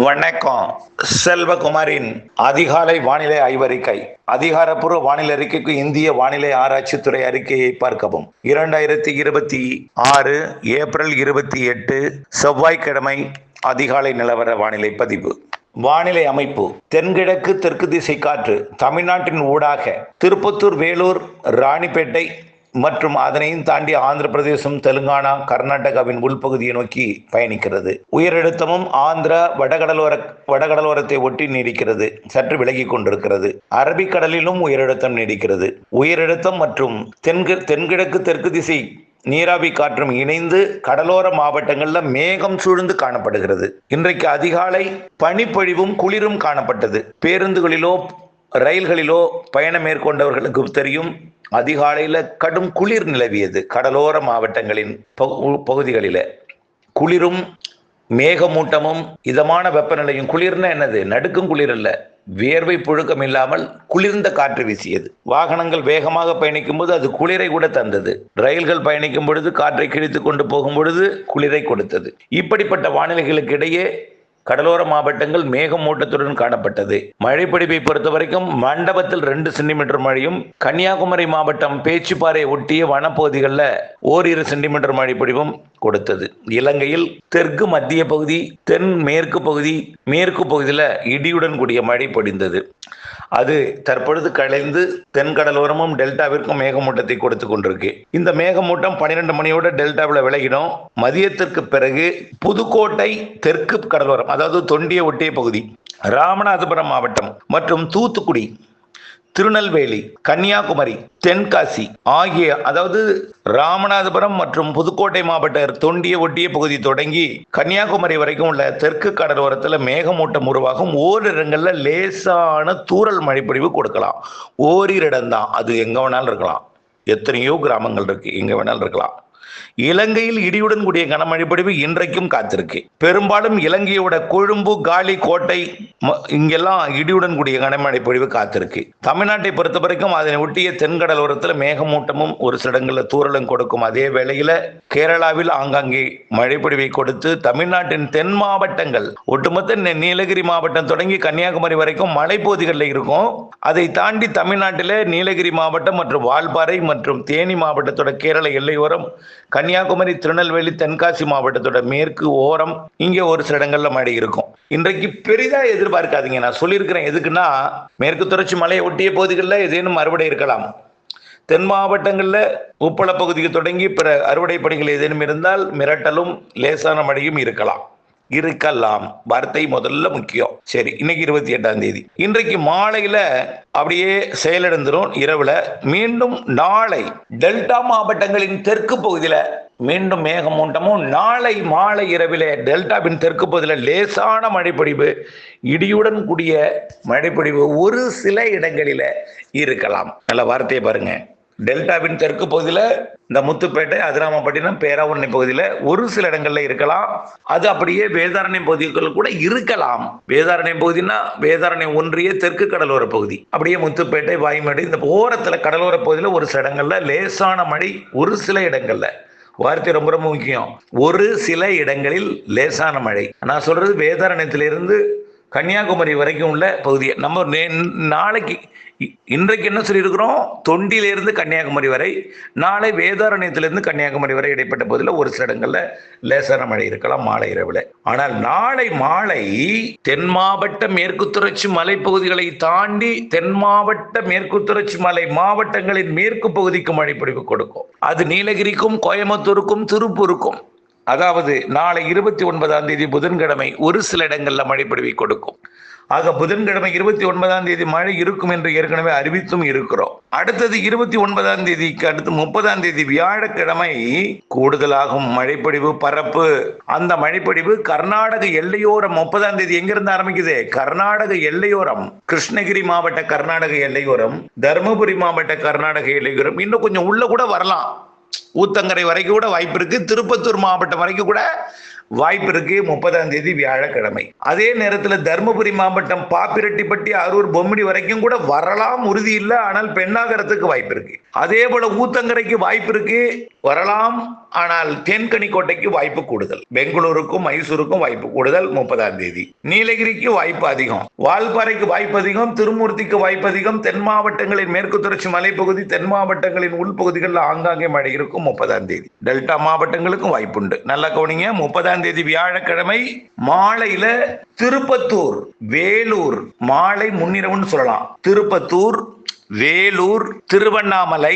வணக்கம். செல்வகுமாரின் அதிகாலை வானிலை ஆய்வறிக்கை. அதிகாரப்பூர்வ வானிலை அறிக்கைக்கு இந்திய வானிலை ஆராய்ச்சித்துறை அறிக்கையை பார்க்கவும். 2026 ஏப்ரல் 28 செவ்வாய்க்கிழமை அதிகாலை நிலவர வானிலை பதிவு. வானிலை அமைப்பு. தென்கிழக்கு தெற்கு திசை காற்று தமிழ்நாட்டின் ஊடாக திருப்பத்தூர், வேலூர், ராணிப்பேட்டை மற்றும் அதனையும் தாண்டி ஆந்திர பிரதேசம், தெலுங்கானா, கர்நாடகாவின் உள்பகுதியை நோக்கி பயணிக்கிறது. உயரழுத்தமும் ஆந்திரா வடகடலோரத்தை ஒட்டி நீடிக்கிறது. சற்று விலகி கொண்டிருக்கிறது. அரபிக்கடலிலும் உயரழுத்தம் நீடிக்கிறது. உயரழுத்தம் மற்றும் தென்கிழக்கு தெற்கு திசை நீராவி காற்றும் இணைந்து கடலோர மாவட்டங்களில் மேகம் சூழ்ந்து காணப்படுகிறது. இன்றைக்கு அதிகாலை பனிப்பொழிவும் குளிரும் காணப்பட்டது. பேருந்துகளிலோ ரயில்களிலோ பயணம் மேற்கொண்டவர்களுக்கு தெரியும், அதிகாலையில் கடும் குளிர் நிலவியது. கடலோர மாவட்டங்களின் பகுதிகளில் குளிரும் மேகமூட்டமும் இதமான வெப்பநிலையும். குளிர்னா என்னது? நடுக்கும் குளிர் அல்ல, வேர்வை புழுக்கம் இல்லாமல் குளிர்ந்த காற்று வீசியது. வாகனங்கள் வேகமாக பயணிக்கும் போது அது குளிரை கூட தந்தது. ரயில்கள் பயணிக்கும் பொழுது காற்றை கிழித்து கொண்டு போகும் பொழுது குளிரை கொடுத்தது. இப்படிப்பட்ட வானிலைகளுக்கு இடையே கடலோர மாவட்டங்கள் மேகமூட்டத்துடன் காணப்பட்டது. மழைப்பொழிவை பொறுத்த வரைக்கும் மண்டபத்தில் 2 சென்டிமீட்டர் மழையும், கன்னியாகுமரி மாவட்டம் பேச்சுப்பாறை ஒட்டிய வனப்பகுதிகளில் ஓரிரு சென்டிமீட்டர் மழைப்பொழிவும் கொடுத்தது. இலங்கையில் தெற்கு மத்திய பகுதி, தென் மேற்கு பகுதி, மேற்கு பகுதியில் இடியுடன் கூடிய மழை பொழிந்தது. அது தற்பொழுது கலைந்து தென்கடலோரமும் டெல்டாவிற்கும் மேகமூட்டத்தை கொடுத்து கொண்டிருக்கு. இந்த மேகமூட்டம் 12 மணியோட டெல்டாவில் விலகிடும். மதியத்திற்கு பிறகு புதுக்கோட்டை தெற்கு கடலோரம், அதாவது தொண்டியை ஒட்டிய பகுதி, ராமநாதபுரம் மாவட்டம் மற்றும் தூத்துக்குடி, திருநெல்வேலி, கன்னியாகுமரி, தென்காசி ஆகிய, அதாவது ராமநாதபுரம் மற்றும் புதுக்கோட்டை மாவட்ட தொண்டியை ஒட்டிய பகுதி தொடங்கி கன்னியாகுமரி வரைக்கும் உள்ள தெற்கு கடலோரத்தில் மேகமூட்டம் உருவாகும். ஓரிடங்களில் லேசான தூறல் மழைப்பொழிவு கொடுக்கலாம். ஓரிரு இடம்தான், அது எங்க வேணாலும் இருக்கலாம். எத்தனையோ கிராமங்கள் இருக்கு, எங்க வேணாலும் இருக்கலாம். இலங்கையில் இடியுடன் கூடிய கனமழை பொழிவு இன்றைக்கும் காத்திருக்கு. பெரும்பாலும் இலங்கையோட கொழும்பு, காலி, கோட்டை இங்கெல்லாம் இடியுடன் கூடிய கனமழை பொழிவு காத்திருக்கு. தமிழ்நாட்டை பொறுத்த வரைக்கும் அதனை ஒட்டிய தென்கடலோரத்தில் மேகமூட்டமும் ஒரு சில இடங்களில் தூறலும் கொடுக்கும். அதே வேளையில கேரளாவில் ஆங்காங்கே மழை பொழிவை கொடுத்து தமிழ்நாட்டின் தென் மாவட்டங்கள், ஒட்டுமொத்த நீலகிரி மாவட்டம் தொடங்கி கன்னியாகுமரி வரைக்கும் மலைப்பகுதிகளில் இருக்கும். அதை தாண்டி தமிழ்நாட்டில் நீலகிரி மாவட்டம் மற்றும் வால்பாறை மற்றும் தேனி மாவட்டத்தோட கேரள எல்லையோரம், கன்னியாகுமரி, திருநெல்வேலி, தென்காசி மாவட்டத்தோட மேற்கு ஓரம் இங்கே ஒரு சில இடங்கள்ல மழை இருக்கும். இன்றைக்கு பெரிதா எதிர்பார்க்காதீங்க. நான் சொல்லியிருக்கிறேன் எதுக்குன்னா, மேற்கு தொடர்ச்சி மலையை ஒட்டிய பகுதிகளில் ஏதேனும் அறுவடை இருக்கலாம். தென் மாவட்டங்களில் உப்பள பகுதிக்கு தொடங்கி பிற அறுவடை பணிகள் ஏதேனும் இருந்தால் மிரட்டலும் லேசான மழையும் இருக்கலாம். வார்த்தை முதல்ல முக்கியம். சரி, இன்னைக்கு 28ஆம் தேதி. இன்றைக்கு மாலையில அப்படியே செயலிழந்துரும். இரவுல மீண்டும் நாளை டெல்டா மாவட்டங்களின் தெற்கு பகுதியில மீண்டும் மேகமூட்டமும், நாளை மாலை இரவிலே டெல்டாவின் தெற்கு பகுதியில் லேசான மழைப்பொழிவு, இடியுடன் கூடிய மழைப்பொழிவு ஒரு சில இடங்களில இருக்கலாம். நல்ல வார்த்தையை பாருங்க. டெல்டாவின் தெற்கு பகுதியில் இந்த முத்துப்பேட்டை, அதிராமப்பட்டினம், பேராவூரணி பகுதியில் ஒரு சில இடங்கள்ல இருக்கலாம். அது அப்படியே வேதாரண்யம் பகுதிகள் கூட இருக்கலாம். வேதாரண்யம் பகுதினா வேதாரண்யம் ஒன்றிய தெற்கு கடலோர பகுதி, அப்படியே முத்துப்பேட்டை, வாய்மேடு இந்த ஓரத்துல கடலோர பகுதியில் ஒரு சில இடங்கள்ல லேசான மழை, ஒரு சில இடங்கள்ல. வார்த்தை ரொம்ப ரொம்ப முக்கியம். ஒரு சில இடங்களில் லேசான மழை. நான் சொல்றது வேதாரண்யத்திலிருந்து கன்னியாகுமரி வரைக்கும் உள்ள பகுதியை. நம்ம நாளைக்கு இன்றைக்கு என்ன சொல்லியிருக்கிறோம்? தொண்டியிலிருந்து கன்னியாகுமரி வரை, நாளை வேதாரண்யத்திலிருந்து கன்னியாகுமரி வரை இடைப்பட்ட பகுதியில் ஒரு சில இடங்கள்ல லேசான மழை இருக்கலாம் மாலை இரவுல. ஆனால் நாளை மாலை தென் மாவட்ட மேற்கு தொடர்ச்சி மலைப்பகுதிகளை தாண்டி தென் மாவட்ட மேற்கு தொடர்ச்சி மலை மாவட்டங்களின் மேற்கு பகுதிக்கு மழை பொழிவு கொடுக்கும். அது நீலகிரிக்கும், கோயம்புத்தூருக்கும், திருப்பூருக்கும். அதாவது நாளை 29ஆம் தேதி புதன்கிழமை ஒரு சில இடங்கள்ல மழை பொழிவை கொடுக்கும். ஆக புதன்கிழமை 29ஆம் தேதி மழை இருக்கும் என்று ஏற்கனவே அறிவித்தும் இருக்கிறோம். அடுத்தது 29ஆம் தேதிக்கு அடுத்து 30ஆம் தேதி வியாழக்கிழமை கூடுதலாகும் மழைப்பொழிவு பரப்பு. அந்த மழைப்பொழிவு கர்நாடக எல்லையோரம் 30ஆம் தேதி எங்கிருந்து ஆரம்பிக்குது? கர்நாடக எல்லையோரம், கிருஷ்ணகிரி மாவட்ட கர்நாடக எல்லையோரம், தருமபுரி மாவட்ட கர்நாடக எல்லையோரம், இன்னும் கொஞ்சம் உள்ள கூட வரலாம். ஊத்தங்கரை வரைக்கும் கூட வாய்ப்பு இருக்கு. திருப்பத்தூர் மாவட்டம் வரைக்கும் கூட வாய்ப்பு இருக்கு 30ஆம் தேதி வியாழக்கிழமை. அதே நேரத்தில் தருமபுரி மாவட்டம் பாப்பிரெட்டிப்பட்டி, அரூர், பொம்மிடி வரைக்கும் கூட வரலாம், உறுதி இல்லை, ஆனால் பெண்ணாகரத்துக்கு வாய்ப்பு இருக்கு. அதே போல ஊத்தங்கரைக்கு வாய்ப்பு இருக்கு, வரலாம், ஆனால் தேன்கனிக்கோட்டைக்கு வாய்ப்பு கூடுதல். பெங்களூருக்கும் மைசூருக்கும் வாய்ப்பு கூடுதல் 30ஆம் தேதி. நீலகிரிக்கு வாய்ப்பு அதிகம், வால்பாறைக்கு வாய்ப்பு அதிகம், திருமூர்த்திக்கு வாய்ப்பு அதிகம். தென் மாவட்டங்களின் மேற்கு தொடர்ச்சி மலைப்பகுதி, தென் மாவட்டங்களின் உள்பகுதிகளில் ஆங்காங்கே மழை இருக்கும் 30ஆம் தேதி. டெல்டா மாவட்டங்களுக்கும் வாய்ப்புண்டு. நல்லா கவனிங்க. 30ஆம் தேதி வியாழக்கிழமை மாலையில திருப்பத்தூர், வேலூர், மாலை முன்னிரவுன்னு சொல்லலாம். திருப்பத்தூர், வேலூர், திருவண்ணாமலை,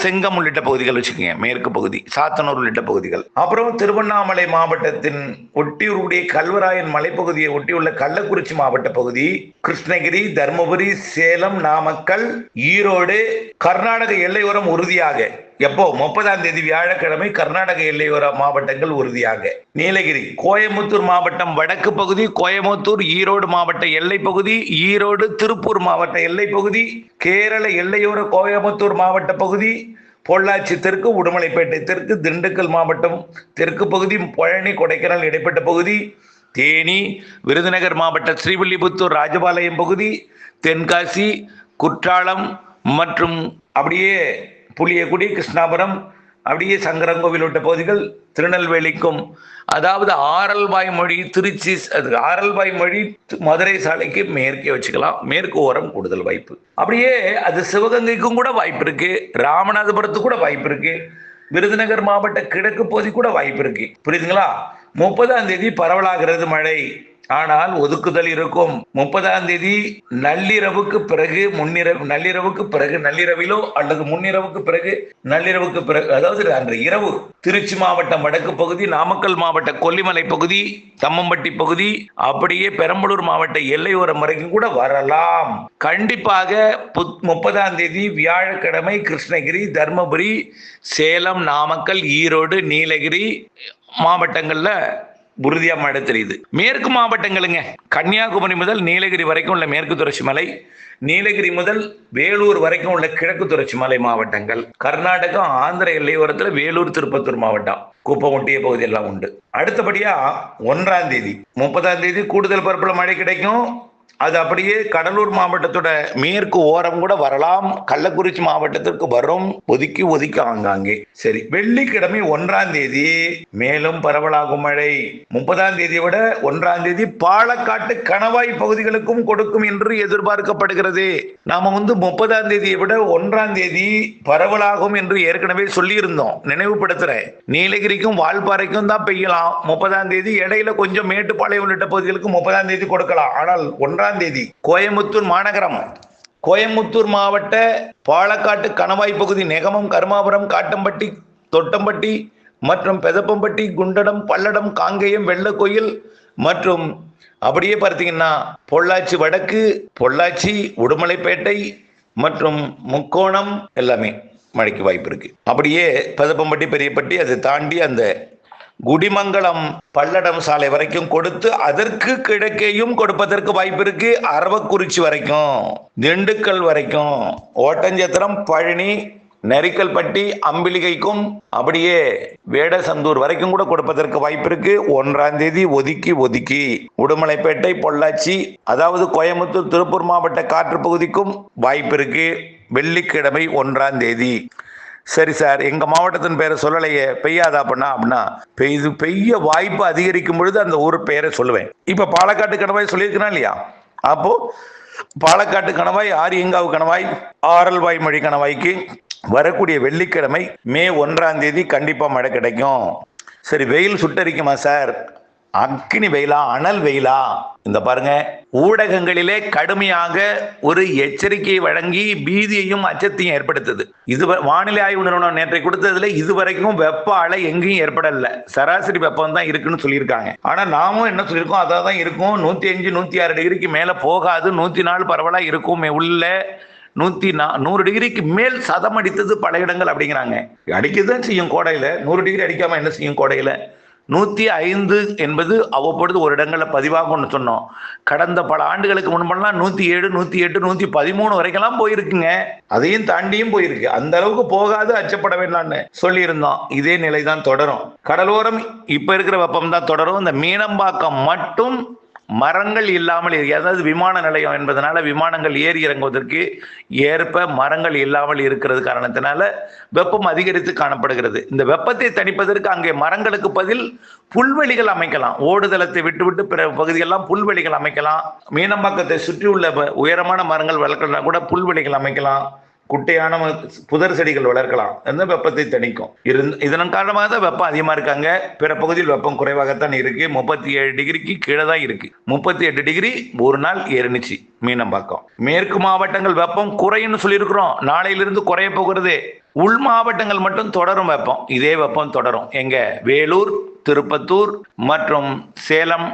செங்கம் உள்ளிட்ட பகுதிகள் வச்சுக்கோங்க, மேற்கு பகுதி, சாத்தனூர் உள்ளிட்ட பகுதிகள். அப்புறம் திருவண்ணாமலை மாவட்டத்தின் ஒட்டியுடைய கல்வராயன் மலைப்பகுதியை ஒட்டியுள்ள கள்ளக்குறிச்சி மாவட்ட பகுதி, கிருஷ்ணகிரி, தருமபுரி, சேலம், நாமக்கல், ஈரோடு, கர்நாடக எல்லையோரம் உறுதியாக. எப்போ? 30ஆம் தேதி வியாழக்கிழமை கர்நாடக எல்லையோர மாவட்டங்கள் உறுதியாக. நீலகிரி, கோயம்புத்தூர் மாவட்டம் வடக்கு பகுதி, கோயம்புத்தூர், ஈரோடு மாவட்ட எல்லை பகுதி, ஈரோடு, திருப்பூர் மாவட்ட எல்லை பகுதி, கேரள எல்லையோர கோயம்புத்தூர் மாவட்ட பகுதி, பொள்ளாச்சி தெற்கு, உடுமலைப்பேட்டை தெற்கு, திண்டுக்கல் மாவட்டம் தெற்கு பகுதி, பழனி, கொடைக்கானல் இடைப்பட்ட பகுதி, தேனி, விருதுநகர் மாவட்ட ஸ்ரீவில்லிபுத்தூர், ராஜபாளையம் பகுதி, தென்காசி, குற்றாலம் மற்றும் அப்படியே புளியகுடி, கிருஷ்ணாபுரம், அப்படியே சங்கரங்கோவில் உள்ளிட்ட பகுதிகள், திருநெல்வேலிக்கும், அதாவது ஆரல்வாய் மொழி திருச்சி, ஆரல்வாய் மொழி மதுரை சாலைக்கு மேற்கே வச்சுக்கலாம். மேற்கு ஓரம் கூடுதல் வாய்ப்பு. அப்படியே அது சிவகங்கைக்கும் கூட வாய்ப்பு இருக்கு, ராமநாதபுரத்துக்கு கூட வாய்ப்பு இருக்கு, விருதுநகர் மாவட்ட கிழக்கு பகுதி கூட வாய்ப்பு இருக்கு. புரியுதுங்களா? 30ஆம் தேதி பரவலாகிறது மழை, ஆனால் ஒதுக்குதல் இருக்கும். 30ஆம் தேதி நள்ளிரவுக்கு பிறகு, நள்ளிரவுக்கு பிறகு, நள்ளிரவிலோ அல்லது முன்னிரவுக்கு பிறகு, நள்ளிரவுக்கு பிறகு, அதாவது அன்று இரவு திருச்சி மாவட்டம் வடக்கு பகுதி, நாமக்கல் மாவட்ட கொல்லிமலை பகுதி, தம்மம்பட்டி பகுதி, அப்படியே பெரம்பலூர் மாவட்ட எல்லையோரம் வரைக்கும் கூட வரலாம். கண்டிப்பாக 30ஆம் தேதி வியாழக்கிழமை கிருஷ்ணகிரி, தர்மபுரி, சேலம், நாமக்கல், ஈரோடு, நீலகிரி மாவட்டங்கள்ல உறுதியா மழை தெரியுது. மேற்கு மாவட்டங்களுங்க, கன்னியாகுமரி முதல் நீலகிரி வரைக்கும் உள்ள மேற்கு தொடர்ச்சி மலை, நீலகிரி முதல் வேலூர் வரைக்கும் உள்ள கிழக்கு தொடர்ச்சி மலை மாவட்டங்கள், கர்நாடகா ஆந்திர எல்லையோரத்தில் வேலூர், திருப்பத்தூர் மாவட்டம், குப்பம் ஒட்டிய பகுதி எல்லாம் உண்டு. அடுத்தபடியா 1ஆம் தேதி 30ஆம் தேதி கூடுதல் பரப்புல மழை கிடைக்கும். அது அப்படியே கடலூர் மாவட்டத்தோட மேற்கு ஓரம் கூட வரலாம், கள்ளக்குறிச்சி மாவட்டத்திற்கு வரும், ஒதுக்கி ஒதுக்கி ஆங்காங்கே. சரி, வெள்ளிக்கிழமை 1ஆம் தேதி மேலும் பரவலாகும் மழை. 30ஆம் தேதியை விட 1ஆம் தேதி பாலக்காட்டு கணவாய் பகுதிகளுக்கும் கொடுக்கும் என்று எதிர்பார்க்கப்படுகிறது. நாம 30ஆம் தேதியை விட 1ஆம் தேதி பரவலாகும் என்று ஏற்கனவே சொல்லி இருந்தோம். நினைவுபடுத்துறேன். நீலகிரிக்கும் வால்பாறைக்கும் தான் பெய்யலாம் 30ஆம் தேதி. இடையில கொஞ்சம் மேட்டுப்பாளையம் உள்ளிட்ட பகுதிகளுக்கு 30ஆம் தேதி கொடுக்கலாம். ஆனால் 1ஆம் தேதி கோயம்புத்தூர் மாநகரம், கோயம்புத்தூர் மாவட்ட பாலக்காட்டு கணவாய் பகுதி, நெகமம், கருமாபுரம், காட்டம்பட்டி, தொட்டம்பட்டி மற்றும் பெதப்பம்பட்டி, குண்டடம், பல்லடம், காங்கேயம், வெள்ளக்கோயில் மற்றும் அப்படியே பார்த்தீங்கன்னா பொள்ளாச்சி வடக்கு, பொள்ளாச்சி, உடுமலைப்பேட்டை மற்றும் முக்கோணம் எல்லாமே மழைக்கு வாய்ப்பு இருக்கு. அப்படியே பெதப்பம்பட்டி, பெரியப்பட்டி, அதை தாண்டி அந்த குடிமங்கலம், பல்லடம் சாலை வரைக்கும் கொடுத்து அதற்கு கிழக்கேயும் கொடுப்பதற்கு வாய்ப்பு இருக்கு. அரவக்குறிச்சி வரைக்கும், திண்டுக்கல் வரைக்கும், ஓட்டஞ்சத்திரம், பழனி, நெரிக்கல்பட்டி, அம்பிலிகைக்கும் அப்படியே வேடசந்தூர் வரைக்கும் கூட கொடுப்பதற்கு வாய்ப்பு இருக்கு. 1ஆம் தேதி ஒதுக்கி ஒதுக்கி உடுமலைப்பேட்டை, பொள்ளாச்சி, அதாவது கோயம்புத்தூர், திருப்பூர் மாவட்ட காற்று பகுதிக்கும் வாய்ப்பு இருக்கு. வெள்ளிக்கிழமை 1ஆம் தேதி. சரி சார், எங்க மாவட்டத்தின் பேரை சொல்லலையே, பெய்யாதா அப்படின்னா பெய்ய வாய்ப்பு அதிகரிக்கும் பொழுது அந்த ஊர் பெயரை சொல்லுவேன். இப்ப பாலக்காட்டு கணவாய் சொல்லியிருக்கிறேன் இல்லையா? அப்போ பாலக்காட்டு கணவாய், ஆரியங்காவு கணவாய், ஆரல்வாய் மொழி கணவாய்க்கு வரக்கூடிய வெள்ளிக்கிழமை மே 1ஆம் தேதி கண்டிப்பா மழை கிடைக்கும். சரி, வெயில் சுட்டரிக்குமா சார்? அக்கினி வெயிலா, அனல் வெயிலா? இந்த பாருங்க, ஊடகங்களிலே கடுமையாக ஒரு எச்சரிக்கையை வழங்கி பீதியையும் அச்சத்தையும் ஏற்படுத்துது. இது வானிலை ஆய்வு நிறுவனம் நேற்றை கொடுத்ததுல இதுவரைக்கும் வெப்ப அலை எங்கேயும் ஏற்படல, சராசரி வெப்பம் தான் இருக்குன்னு சொல்லியிருக்காங்க. ஆனா நாமும் என்ன சொல்லியிருக்கோம், அதான் இருக்கும். 105, 106 டிகிரிக்கு மேல போகாது, 104 பரவலா இருக்கும். உள்ள 100 டிகிரிக்கு மேல் சதம் அடித்தது பல இடங்கள் அப்படிங்கிறாங்க. அடிக்கதான் செய்யும் கோடையில. 100 டிகிரி அடிக்காம என்ன செய்யும் கோடையில? 105 என்பது அவ்வப்பொழுது ஒரு இடங்களில் பதிவாக ஒன்று சொன்னோம். கடந்த பல ஆண்டுகளுக்கு முன்பெல்லாம் 107, 108, 113 வரைக்கெல்லாம் போயிருக்குங்க. அதையும் தாண்டியும் போயிருக்கு. அந்த அளவுக்கு போகாது, அச்சப்பட வேண்டாம்னு சொல்லியிருந்தோம். இதே நிலை தான் தொடரும். கடலோரம் இப்ப இருக்கிற வெப்பம் தான் தொடரும். இந்த மீனம்பாக்கம் மட்டும் மரங்கள் இல்லாமல், அதாவது விமான நிலையம் என்பதனால விமானங்கள் ஏறி இறங்குவதற்கு ஏற்ப மரங்கள் இல்லாமல் இருக்கிறது காரணத்தினால வெப்பம் அதிகரித்து காணப்படுகிறது. இந்த வெப்பத்தை தணிப்பதற்கு அங்கே மரங்களுக்கு பதில் புல்வெளிகள் அமைக்கலாம். ஓடுதளத்தை விட்டுவிட்டு பிற பகுதியெல்லாம் புல்வெளிகள் அமைக்கலாம். மீனம்பாக்கத்தை சுற்றியுள்ள உயரமான மரங்கள் வளர்க்கலாம், கூட புல்வெளிகள் அமைக்கலாம். குட்டையான புதர் செடிகள் வளர்க்கலாம். அந்த வெப்பத்தை தணிக்கும். இதன் காரணமாக தான் வெப்பம் அதிகமா இருக்காங்க. பிற பகுதியில் வெப்பம் குறைவாகத்தான் இருக்கு. 37 டிகிரிக்கு கீழே தான் இருக்கு. 38 டிகிரி ஒரு நாள் ஏறினுச்சு மீனம்பாக்கம். மேற்கு மாவட்டங்கள் வெப்பம் குறையும் சொல்லியிருக்கிறோம். நாளையிலிருந்து குறைய போகிறது. உள் மாவட்டங்கள் மட்டும் தொடரும் வெப்பம். இதே வெப்பம் தொடரும். எங்க? வேலூர், திருப்பத்தூர் மற்றும் சேலம்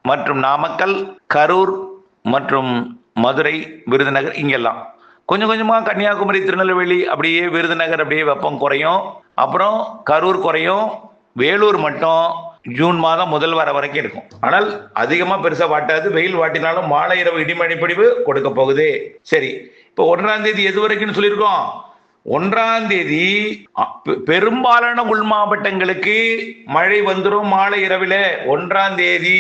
மற்றும் நாமக்கல், கரூர் மற்றும் மதுரை, விருதுநகர், இங்கெல்லாம் கொஞ்சம் கொஞ்சமாக கன்னியாகுமரி, திருநெல்வேலி, அப்படியே விருதுநகர் அப்படியே வெப்பம் குறையும். அப்புறம் கரூர் குறையும். வேலூர் மட்டும் ஜூன் மாதம் முதல் வாரம் வரைக்கும் இருக்கும். ஆனால் அதிகமாக பெருசாக வாட்டாது. வெயில் வாட்டினாலும் மாலை இரவு இடிமழை பொழிவு கொடுக்க போகுது. சரி, இப்போ 1ஆம் தேதி எது வரைக்கும் சொல்லியிருக்கோம்? 1ஆம் தேதி பெரும்பாலான உள் மாவட்டங்களுக்கு மழை வந்துடும். மாலை இரவில் 1ஆம் தேதி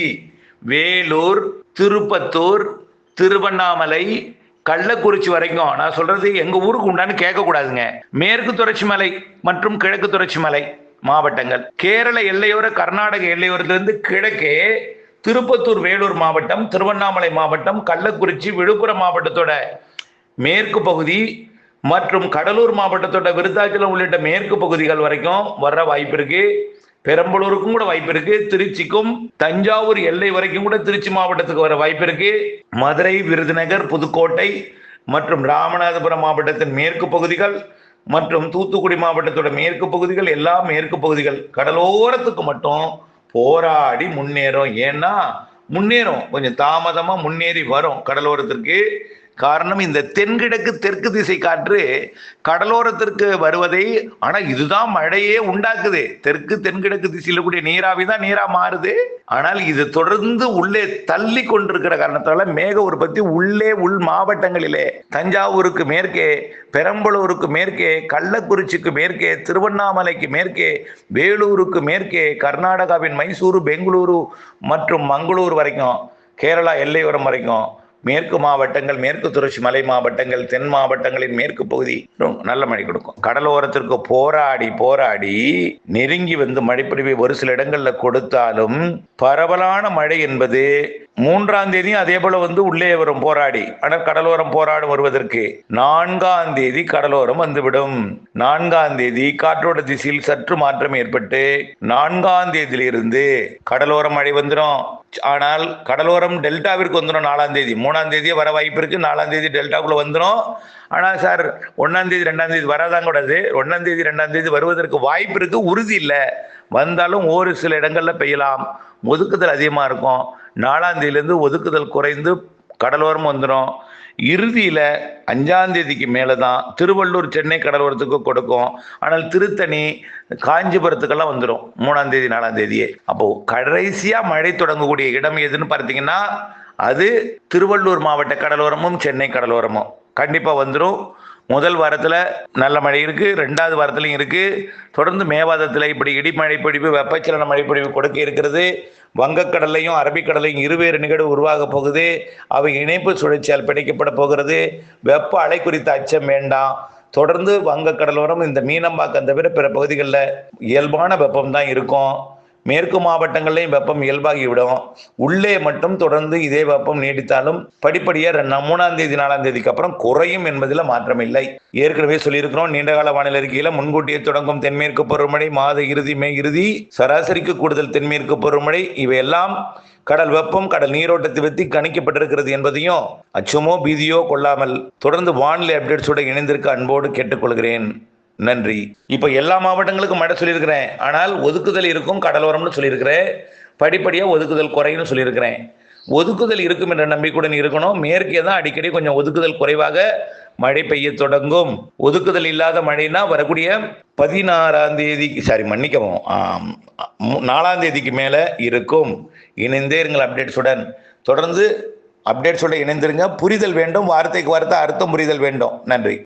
வேலூர், திருப்பத்தூர், திருவண்ணாமலை, கள்ளக்குறிச்சி வரைக்கும். நான் சொல்றது எங்க ஊருக்கு உண்டான்னு கேட்க கூடாதுங்க. மேற்கு தொடர்ச்சி மலை மற்றும் கிழக்கு தொடர்ச்சி மலை மாவட்டங்கள், கேரள எல்லையோர கர்நாடக எல்லையோரத்திலிருந்து கிழக்கே திருப்பத்தூர், வேலூர் மாவட்டம், திருவண்ணாமலை மாவட்டம், கள்ளக்குறிச்சி, விழுப்புரம் மாவட்டத்தோட மேற்கு பகுதி மற்றும் கடலூர் மாவட்டத்தோட விருத்தாச்சலம் உள்ளிட்ட மேற்கு பகுதிகள் வரைக்கும் வர்ற வாய்ப்பு இருக்கு. பெரம்பலூருக்கும் கூட வாய்ப்பு இருக்கு. திருச்சிக்கும் தஞ்சாவூர் எல்லை வரைக்கும் கூட திருச்சி மாவட்டத்துக்கு வர வாய்ப்பு இருக்கு. மதுரை, விருதுநகர், புதுக்கோட்டை மற்றும் ராமநாதபுரம் மாவட்டத்தின் மேற்கு பகுதிகள் மற்றும் தூத்துக்குடி மாவட்டத்தோட மேற்கு பகுதிகள், எல்லா மேற்கு பகுதிகள் கடலோரத்துக்கு மட்டும் போராடி முன்னேறும். ஏன்னா முன்னேறும், கொஞ்சம் தாமதமா முன்னேறி வரும் கடலோரத்திற்கு. காரணம், இந்த தென்கிழக்கு தெற்கு திசை காற்று கடலோரத்திற்கு வருவதை, ஆனா இதுதான் மழையே உண்டாக்குது. தெற்கு தென்கிழக்கு திசையில கூடிய நீராவி தான் நீரா மாறுது. ஆனால் இது தொடர்ந்து உள்ளே தள்ளி கொண்டிருக்கிற காரணத்தால மேக உற்பத்தி உள்ளே உள் மாவட்டங்களிலே, தஞ்சாவூருக்கு மேற்கே, பெரம்பலூருக்கு மேற்கே, கள்ளக்குறிச்சிக்கு மேற்கே, திருவண்ணாமலைக்கு மேற்கே, வேலூருக்கு மேற்கே, கர்நாடகாவின் மைசூரு, பெங்களூரு மற்றும் மங்களூர் வரைக்கும், கேரளா எல்லையோரம் வரைக்கும் மேற்கு மாவட்டங்கள், மேற்கு தொடர்ச்சி மலை மாவட்டங்கள், தென் மாவட்டங்களின் மேற்கு பகுதி நல்ல மழை கொடுக்கும். கடலோரத்திற்கு போராடி போராடி நெருங்கி வந்து மழைப்பொழிவை ஒரு சில இடங்கள்ல கொடுத்தாலும் பரவலான மழை என்பது 3ஆம் தேதியும் அதே போல வந்து உள்ளே வரும் போராடி. ஆனால் கடலோரம் போராடும் வருவதற்கு 4ஆம் தேதி கடலோரம் வந்துவிடும். 4ஆம் தேதி காற்றோட திசையில் சற்று மாற்றம் ஏற்பட்டு 4ஆம் தேதியிலிருந்து கடலோரம் மழை வந்துடும். ஆனால் கடலோரம் டெல்டாவிற்கு வந்துடும் 4ஆம் தேதி. 3ஆம் தேதியே வர வாய்ப்பு இருக்கு. 4ஆம் தேதி டெல்டாக்குள்ள வந்துடும். ஆனா சார் 1ஆம் தேதி 2ஆம் தேதி வராதான் கூடாது. 1ஆம் தேதி 2ஆம் தேதி வருவதற்கு வாய்ப்பு இருக்கு, உறுதி இல்லை. வந்தாலும் ஒரு சில இடங்கள்ல பெய்யலாம். ஒதுக்குதல் அதிகமா இருக்கும். 4ஆம் தேதியிலிருந்து ஒதுக்குதல் குறைந்து கடலோரம் வந்துடும். இறுதியில 5ஆம் தேதிக்கு மேலதான் திருவள்ளூர், சென்னை கடலோரத்துக்கு கொடுக்கும். ஆனால் திருத்தணி, காஞ்சிபுரத்துக்கெல்லாம் வந்துடும் 3ஆம் தேதி 4ஆம் தேதியே. அப்போ கடைசியா மழை தொடங்கக்கூடிய இடம் எதுன்னு பார்த்தீங்கன்னா அது திருவள்ளூர் மாவட்ட கடலோரமும் சென்னை கடலோரமும் கண்டிப்பா வந்துடும். முதல் வாரத்துல நல்ல மழை இருக்கு, 2ஆவது வாரத்திலையும் இருக்கு. தொடர்ந்து மேவாதத்துல இப்படி இடிமழை பொழிவு, வெப்பச்சலன மழை பொழிவு கொடுக்க இருக்கிறது. வங்கக்கடலையும் அரபிக்கடலையும் இருவேறு நிகழ்வு உருவாக போகுது. அவை இணைப்பு சுழற்சியால் பிணைக்கப்பட போகிறது. வெப்ப அலை குறித்த அச்சம் வேண்டாம். தொடர்ந்து வங்கக்கடலோரம், இந்த மீனம்பாக்கம் தவிர பிற பகுதிகளில் இயல்பான வெப்பம் தான் இருக்கும். மேற்கு மாவட்டங்கள்லையும் வெப்பம் இயல்பாகிவிடும். உள்ளே மட்டும் தொடர்ந்து இதே வெப்பம் நீடித்தாலும் படிப்படியாக 3ஆம் தேதி 4ஆம் தேதிக்கு அப்புறம் குறையும் என்பதில் மாற்றம் இல்லை. ஏற்கனவே சொல்லியிருக்கிறோம், நீண்டகால வானிலை அறிக்கையில முன்கூட்டியே தொடங்கும் தென்மேற்கு பருவமழை, மாத இறுதி, மே இறுதி, சராசரிக்கு கூடுதல் தென்மேற்கு பருவமழை, இவையெல்லாம் கடல் வெப்பம், கடல் நீரோட்டத்தை பற்றி கணிக்கப்பட்டிருக்கிறது என்பதையும் அச்சமோ பீதியோ கொள்ளாமல் தொடர்ந்து வானிலை அப்டேட்ஸோட இணைந்திருக்க அன்போடு கேட்டுக்கொள்கிறேன். நன்றி. இப்ப எல்லா மாவட்டங்களுக்கும் மழை சொல்லியிருக்கிறேன். ஆனால் ஒதுக்குதல் இருக்கும் கடலோரம்னு சொல்லியிருக்கிறேன். படிப்படியா ஒதுக்குதல் குறையும் சொல்லியிருக்கிறேன். ஒதுக்குதல் இருக்கும் என்ற நம்பிக்கையுடன் இருக்கணும். மேற்கே தான் அடிக்கடி கொஞ்சம் ஒதுக்குதல் குறைவாக மழை பெய்ய தொடங்கும். ஒதுக்குதல் இல்லாத மழைனா வரக்கூடிய 16ஆம் தேதி, மன்னிக்கவும், 4ஆம் தேதிக்கு மேல இருக்கும். இணைந்தே இருங்கள் அப்டேட்ஸுடன். தொடர்ந்து அப்டேட்ஸோட இணைந்திருங்க. புரிதல் வேண்டும், வார்த்தைக்கு வார்த்தை அர்த்தம் புரிதல் வேண்டும். நன்றி.